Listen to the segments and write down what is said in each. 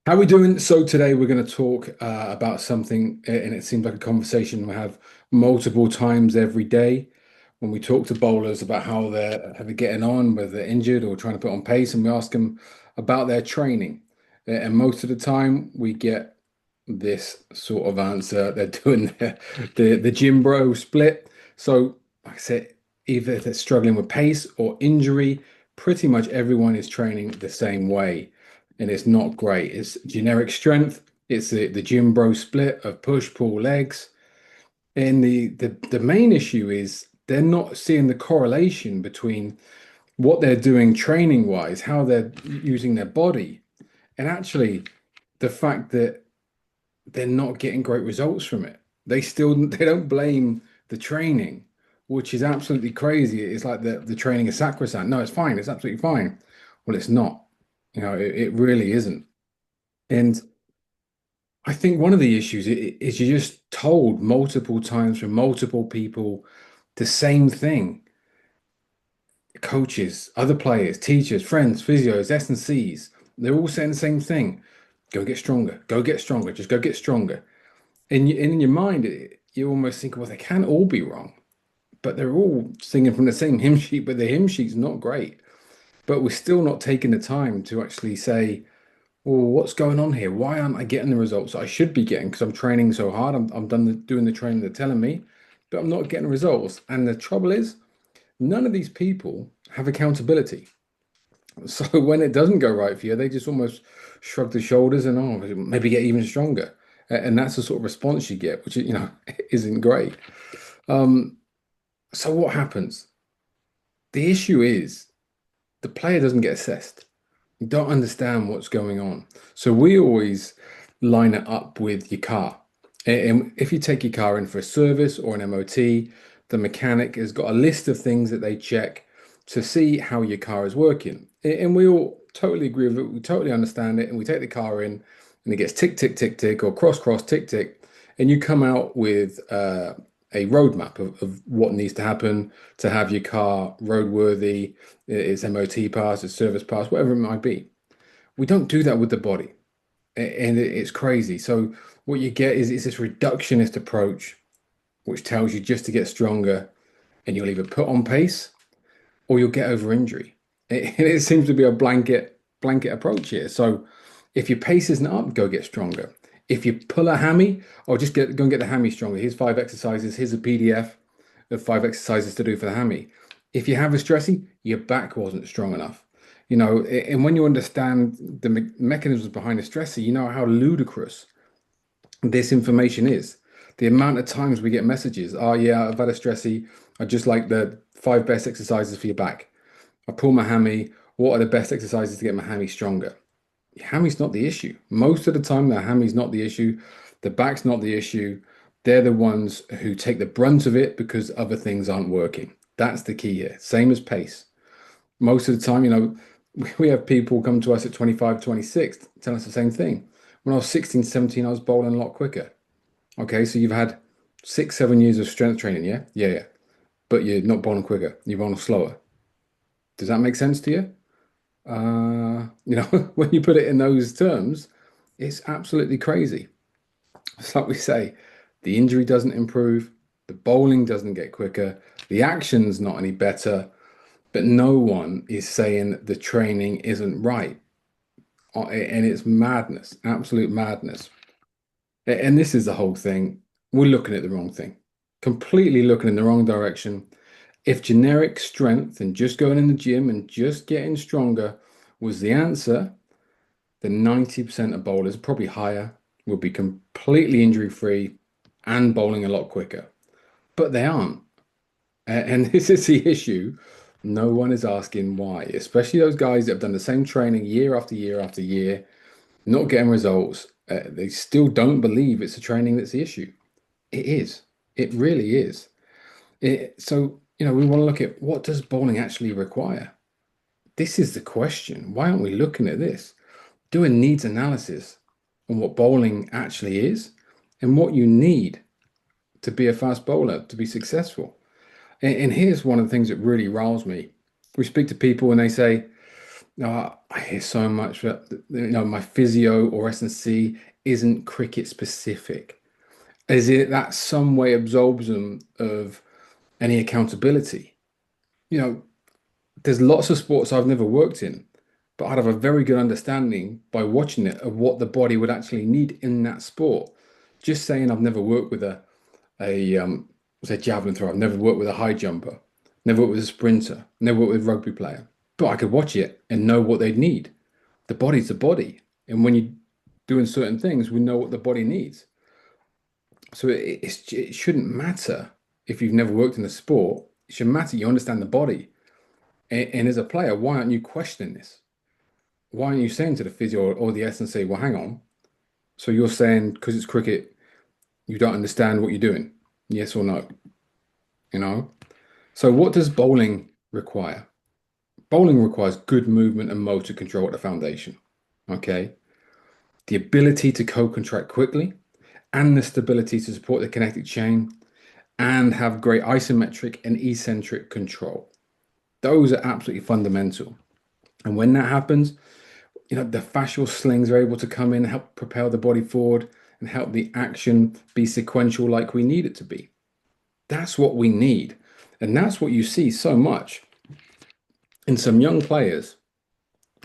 How we doing? So today we're going to talk about something, and it seems like a conversation we have multiple times every day when we talk to bowlers about how they're getting on, whether they're injured or trying to put on pace, and we ask them about their training. And most of the time we get this sort of answer. They're doing the gym bro split. So like I said, either they're struggling with pace or injury, pretty much everyone is training the same way and it's not great. It's generic strength. It's the gym bro split of push, pull, legs. And the main issue is they're not seeing the correlation between what they're doing training wise, how they're using their body, and actually the fact that they're not getting great results from it. They don't blame the training, which is absolutely crazy. It's like the training is sacrosanct. No, it's fine. It's absolutely fine. Well, it's not. It really isn't. And I think one of the issues is you're just told multiple times from multiple people the same thing. Coaches, other players, teachers, friends, physios, S&Cs, they're all saying the same thing. Go get stronger. Go get stronger. Just go get stronger. And in your mind, you almost think, well, they can't all be wrong, but they're all singing from the same hymn sheet, but the hymn sheet's not great. But we're still not taking the time to actually say, well, what's going on here? Why aren't I getting the results I should be getting? Because I'm training so hard. I'm done doing the training they're telling me, but I'm not getting results. And the trouble is, none of these people have accountability. So when it doesn't go right for you, they just almost shrug the shoulders and maybe get even stronger. And that's the sort of response you get, which isn't great. Um, so what happens? The issue is the player doesn't get assessed. You don't understand what's going on. So we always line it up with your car. And if you take your car in for a service or an MOT, the mechanic has got a list of things that they check to see how your car is working. And we all totally agree with it. We totally understand it. And we take the car in and it gets tick, tick, tick, tick, or cross, cross, tick, tick. And you come out with a roadmap of what needs to happen to have your car roadworthy, its MOT pass, its service pass, whatever it might be. We don't do that with the body, and it's crazy. So what you get is this reductionist approach, which tells you just to get stronger, and you'll either put on pace or you'll get over injury. It seems to be a blanket approach here. So if your pace isn't up, go get stronger. If you pull a hammy, or just go and get the hammy stronger. Here's 5 exercises. Here's a PDF of 5 exercises to do for the hammy. If you have a stressy, your back wasn't strong enough. And when you understand the mechanisms behind the stressor, you know how ludicrous this information is. The amount of times we get messages, oh yeah, I've had a stressy. I just like the 5 best exercises for your back. I pull my hammy. What are the best exercises to get my hammy stronger? Your hammy's not the issue. Most of the time, the hammy's not the issue. The back's not the issue. They're the ones who take the brunt of it because other things aren't working. That's the key here. Same as pace. Most of the time, we have people come to us at 25, 26, tell us the same thing. When I was 16, 17, I was bowling a lot quicker. Okay, so you've had 6, 7 years of strength training, yeah? Yeah, yeah. But you're not bowling quicker, you're bowling slower. Does that make sense to you? When you put it in those terms, it's absolutely crazy. It's like we say, the injury doesn't improve, the bowling doesn't get quicker, the action's not any better, but no one is saying the training isn't right. And it's madness, absolute madness. And this is the whole thing. We're looking at the wrong thing, completely looking in the wrong direction. If generic strength and just going in the gym and just getting stronger was the answer, then 90% of bowlers, probably higher, would be completely injury free and bowling a lot quicker. But they aren't. And this is the issue. No one is asking why, especially those guys that have done the same training year after year after year, not getting results. They still don't believe it's the training that's the issue. It is. It really is. So we want to look at what does bowling actually require? This is the question. Why aren't we looking at this? Do a needs analysis on what bowling actually is and what you need to be a fast bowler to be successful. And here's one of the things that really riles me. We speak to people and they say, I hear so much that my physio or S&C isn't cricket specific. Is it that some way absolves them of any accountability? You know, there's lots of sports I've never worked in, but I'd have a very good understanding by watching it of what the body would actually need in that sport. Just saying I've never worked with a say javelin thrower, I've never worked with a high jumper, never worked with a sprinter, never worked with a rugby player, but I could watch it and know what they'd need. The body's the body, and when you're doing certain things, we know what the body needs. So it shouldn't matter if you've never worked in a sport. It should matter you understand the body. And as a player, why aren't you questioning this? Why aren't you saying to the physio or the S&C, well, hang on. So you're saying because it's cricket, you don't understand what you're doing? Yes or no? You know? So what does bowling require? Bowling requires good movement and motor control at the foundation. Okay? The ability to co-contract quickly and the stability to support the kinetic chain and have great isometric and eccentric control. Those are absolutely fundamental. And when that happens, the fascial slings are able to come in, help propel the body forward, and help the action be sequential like we need it to be. That's what we need. And that's what you see so much in some young players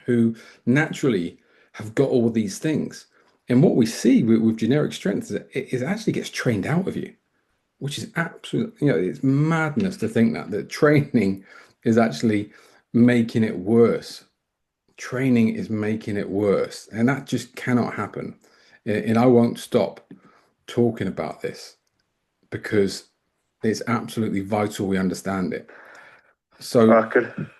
who naturally have got all these things. And what we see with generic strength is that it actually gets trained out of you, which is absolutely, it's madness to think that training is actually making it worse. Training is making it worse, and that just cannot happen. And I won't stop talking about this because it's absolutely vital we understand it. So I could.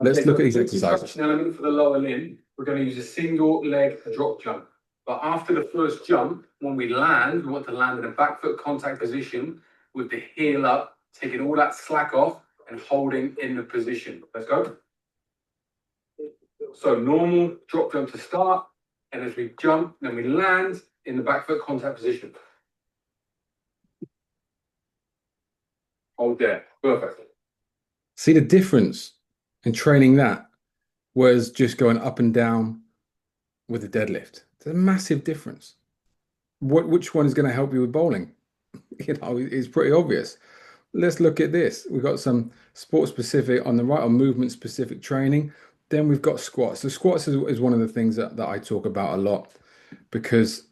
let's look at these exercises. Contraction element for the lower limb, we're going to use a single leg drop jump. But after the first jump, when we land, we want to land in a back foot contact position with the heel up, taking all that slack off and holding in the position. Let's go. So normal drop jump to start, and as we jump, then we land in the back foot contact position. Hold there. Perfect. See the difference in training that was just going up and down with a deadlift. There's a massive difference. Which one is going to help you with bowling? It's pretty obvious. Let's look at this. We've got some sport specific on the right or movement specific training. Then we've got squats. So squats is one of the things that I talk about a lot because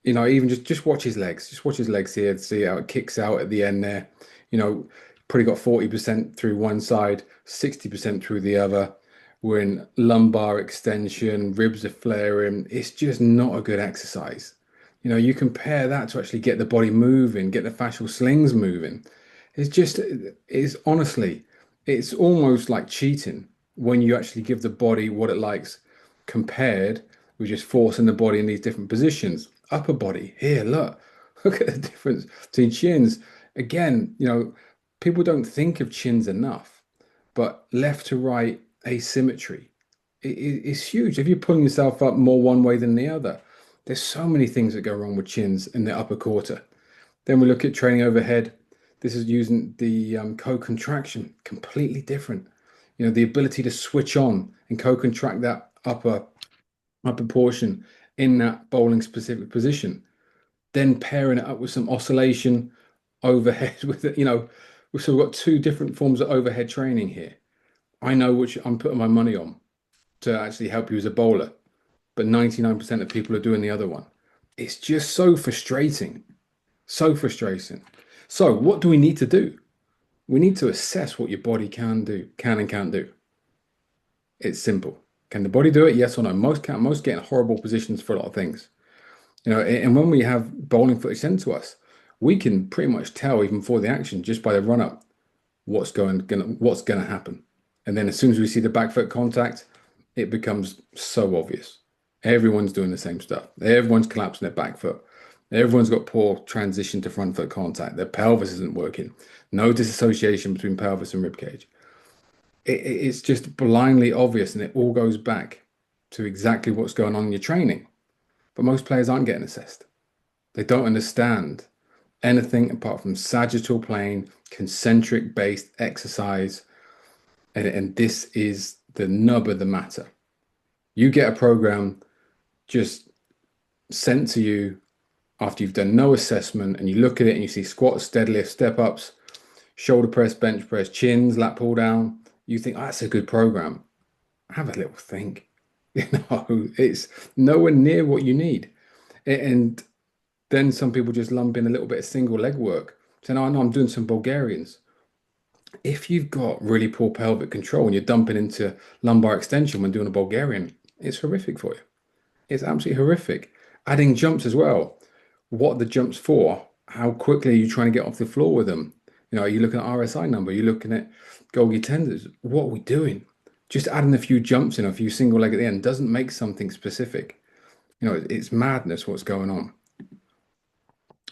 even just watch his legs. Just watch his legs here. See how it kicks out at the end there. You know, Probably got 40% through one side, 60% through the other. We're in lumbar extension, ribs are flaring. It's just not a good exercise. You compare that to actually get the body moving, get the fascial slings moving. It's honestly, it's almost like cheating when you actually give the body what it likes compared with just forcing the body in these different positions. Upper body, here, look at the difference between chins. Again, people don't think of chins enough, but left to right asymmetry is huge. If you're pulling yourself up more one way than the other, there's so many things that go wrong with chins in the upper quarter. Then we look at training overhead. This is using the co-contraction, completely different. The ability to switch on and co-contract that upper portion in that bowling specific position. Then pairing it up with some oscillation overhead with it. So we've got two different forms of overhead training here. I know which I'm putting my money on to actually help you as a bowler, but 99% of people are doing the other one. It's just so frustrating. So frustrating. So, what do we need to do? We need to assess what your body can and can't do. It's simple. Can the body do it? Yes or no? Most can't. Most get in horrible positions for a lot of things. And when we have bowling footage sent to us, we can pretty much tell even before the action, just by the run up, what's gonna happen. And then as soon as we see the back foot contact, it becomes so obvious. Everyone's doing the same stuff. Everyone's collapsing their back foot. Everyone's got poor transition to front foot contact. Their pelvis isn't working. No disassociation between pelvis and rib cage. It's just blindly obvious, and it all goes back to exactly what's going on in your training. But most players aren't getting assessed. They don't understand anything apart from sagittal plane, concentric based exercise. And this is the nub of the matter. You get a program just sent to you after you've done no assessment, and you look at it and you see squats, deadlifts, step ups, shoulder press, bench press, chins, lat pull down. You think, oh, that's a good program. Have a little think. It's nowhere near what you need. And then some people just lump in a little bit of single leg work. Saying, oh, no, I'm doing some Bulgarians. If you've got really poor pelvic control and you're dumping into lumbar extension when doing a Bulgarian, it's horrific for you. It's absolutely horrific. Adding jumps as well. What are the jumps for? How quickly are you trying to get off the floor with them? Are you looking at RSI number? Are you looking at Golgi tenders? What are we doing? Just adding a few jumps in, a few single leg at the end doesn't make something specific. It's madness what's going on.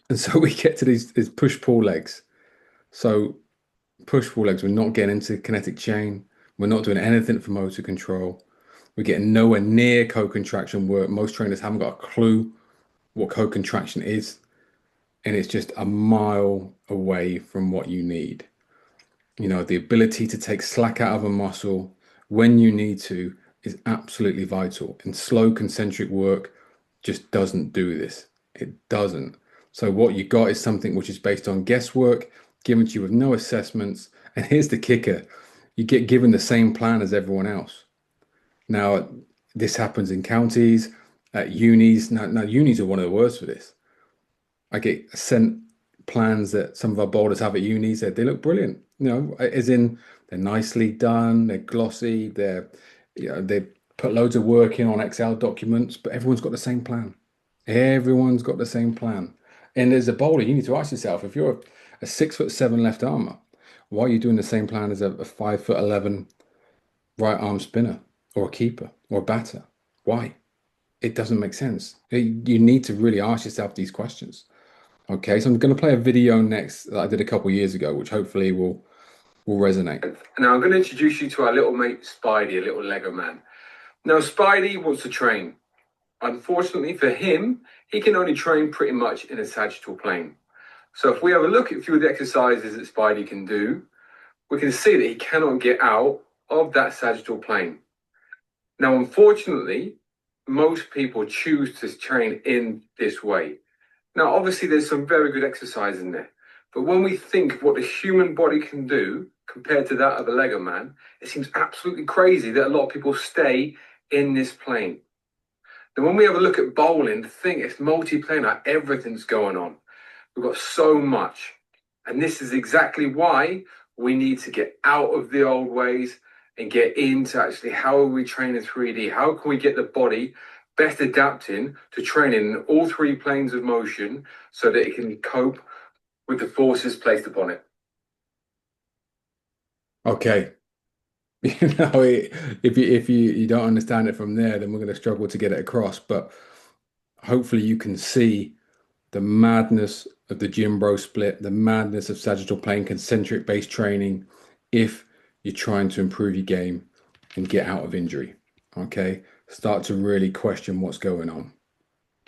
And so we get to these push-pull legs. So push-pull legs, we're not getting into kinetic chain. We're not doing anything for motor control. We're getting nowhere near co-contraction work. Most trainers haven't got a clue what co-contraction is, and it's just a mile away from what you need. The ability to take slack out of a muscle when you need to is absolutely vital. And slow concentric work just doesn't do this. It doesn't. So what you got is something which is based on guesswork, given to you with no assessments. And here's the kicker. You get given the same plan as everyone else. Now, this happens in counties, at unis. Now unis are one of the worst for this. I get sent plans that some of our boulders have at unis. They look brilliant, as in they're nicely done, they're glossy, they put loads of work in on Excel documents, but everyone's got the same plan. Everyone's got the same plan. And as a bowler, you need to ask yourself, if you're a 6'7" left armer, why are you doing the same plan as a 5'11" right arm spinner or a keeper or a batter? Why? It doesn't make sense. You need to really ask yourself these questions. Okay, so I'm going to play a video next that I did a couple years ago, which hopefully will resonate. Now I'm going to introduce you to our little mate Spidey, a little Lego man. Now Spidey wants to train. Unfortunately for him, he can only train pretty much in a sagittal plane. So if we have a look at a few of the exercises that Spidey can do, we can see that he cannot get out of that sagittal plane. Now, unfortunately, most people choose to train in this way. Now, obviously, there's some very good exercise in there. But when we think of what the human body can do compared to that of a Lego man, it seems absolutely crazy that a lot of people stay in this plane. Then when we have a look at bowling, the thing is multi-planar, everything's going on. We've got so much. And this is exactly why we need to get out of the old ways and get into actually how are we training 3D? How can we get the body best adapting to training in all three planes of motion so that it can cope with the forces placed upon it? Okay. If you don't understand it from there, then we're going to struggle to get it across. But hopefully you can see the madness of the gym bro split, the madness of sagittal plane concentric based training if you're trying to improve your game and get out of injury. Okay. Start to really question what's going on.